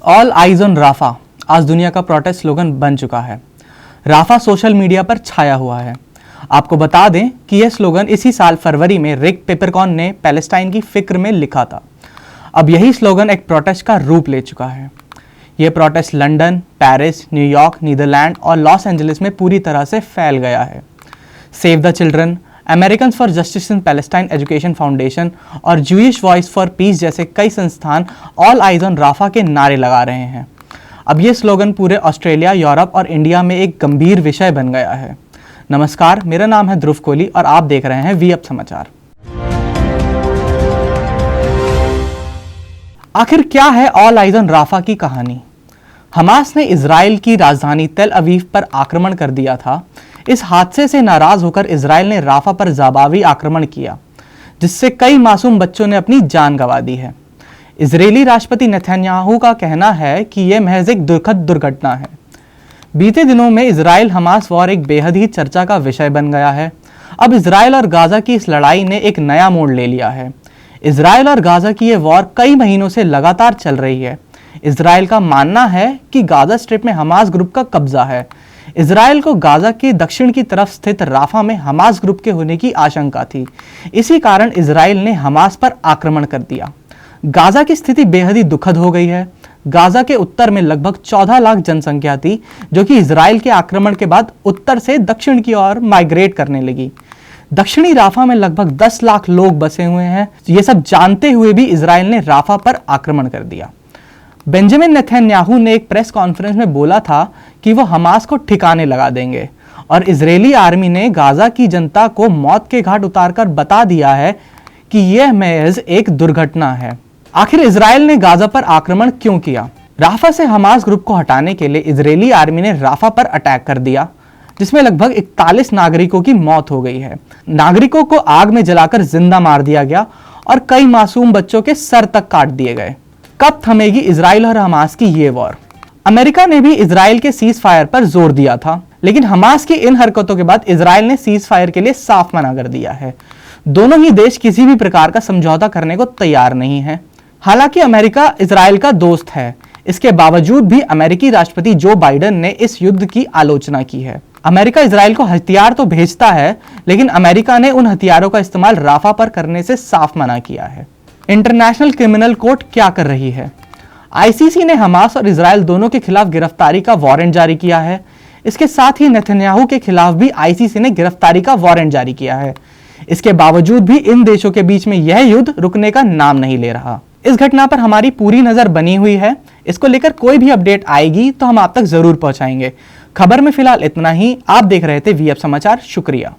All eyes on Rafa आज दुनिया का प्रोटेस्ट स्लोगन बन चुका है। राफा सोशल मीडिया पर छाया हुआ है। आपको बता दें कि यह स्लोगन इसी साल फरवरी में रिक पेपरकॉन ने पैलेस्टाइन की फिक्र में लिखा था। अब यही स्लोगन एक प्रोटेस्ट का रूप ले चुका है। यह protest London, Paris, New York, Netherland और लॉस एंजलिस में पूरी तरह से फैल गया है। Save the Children, American for Justice in Palestine Education Foundation और जूइश वॉइस फॉर पीस जैसे कई संस्थान ऑल आइज ऑन राफा के नारे लगा रहे हैं। अब ये स्लोगन पूरे ऑस्ट्रेलिया, यूरोप और इंडिया में एक गंभीर विषय बन गया है। नमस्कार, मेरा नाम है ध्रुव कोहली और आप देख रहे हैं वी अप समाचार। आखिर क्या है ऑल आइज ऑन राफा की कहानी? हमास ने इजराइल की राजधानी तेल अवीव पर आक्रमण कर दिया था। इस हादसे से नाराज होकर इजराइल ने राफा पर ज़बावी आक्रमण किया, जिससे कई मासूम बच्चों ने अपनी जान गंवा दी है। इजरायली राष्ट्रपति नेतन्याहू का कहना है कि यह महज एक दुखद दुर्घटना है। बीते दिनों में इजराइल हमास वॉर एक बेहद ही चर्चा का विषय बन गया है। अब इजराइल और गाजा की इस लड़ाई ने एक नया मोड़ ले लिया है। इजराइल और गाजा की यह वॉर कई महीनों से लगातार चल रही है। इजराइल का मानना है कि गाजा स्ट्रिप में हमास ग्रुप का कब्जा है। इजराइल को गाजा के दक्षिण की तरफ स्थित राफा में हमास ग्रुप के होने की आशंका थी। इसी कारण इजराइल ने हमास पर आक्रमण कर दिया। गाजा की स्थिति बेहद ही दुखद हो गई है। गाजा के उत्तर में लगभग 14 लाख जनसंख्या थी, जो कि इजराइल के आक्रमण के बाद उत्तर से दक्षिण की ओर माइग्रेट करने लगी। दक्षिणी राफा में लगभग 10 लाख लोग बसे हुए हैं। ये सब जानते हुए भी इजराइल ने राफा पर आक्रमण कर दिया। बेंजामिन नेतन्याहू ने एक प्रेस कॉन्फ्रेंस में बोला था कि वो हमास को ठिकाने लगा देंगे और इजरायली आर्मी ने गाजा की जनता को मौत के घाट उतारकर बता दिया है कि यह महज एक दुर्घटना है। आखिर इजराइल ने गाजा पर आक्रमण क्यों किया? राफा से हमास ग्रुप को हटाने के लिए इजरायली आर्मी ने राफा पर अटैक कर दिया, जिसमें लगभग 41 नागरिकों की मौत हो गई है। नागरिकों को आग में जलाकर जिंदा मार दिया गया और कई मासूम बच्चों के सर तक काट दिए गए। कब थमेगी इजराइल और हमास की ये वॉर? अमेरिका ने भी इजराइल के सीज फायर पर जोर दिया था, लेकिन हमास की इन हरकतों के बाद इजराइल ने सीज फायर के लिए साफ मना कर दिया है। दोनों ही देश किसी भी प्रकार का समझौता करने को तैयार नहीं है। हालांकि अमेरिका इजराइल का दोस्त है, इसके बावजूद भी अमेरिकी राष्ट्रपति जो बाइडेन ने इस युद्ध की आलोचना की है। अमेरिका इजराइल को हथियार तो भेजता है, लेकिन अमेरिका ने उन हथियारों का इस्तेमाल राफा पर करने से साफ मना किया है। इंटरनेशनल क्रिमिनल कोर्ट क्या कर रही है? आईसीसी ने हमास और इजराइल दोनों के खिलाफ गिरफ्तारी का वारंट जारी किया है। इसके साथ ही नेतन्याहू के खिलाफ भी आईसीसी ने गिरफ्तारी का वारंट जारी किया है। इसके बावजूद भी इन देशों के बीच में यह युद्ध रुकने का नाम नहीं ले रहा। इस घटना पर हमारी पूरी नजर बनी हुई है। इसको लेकर कोई भी अपडेट आएगी तो हम आप तक जरूर पहुंचाएंगे। खबर में फिलहाल इतना ही। आप देख रहे थे वी अप समाचार। शुक्रिया।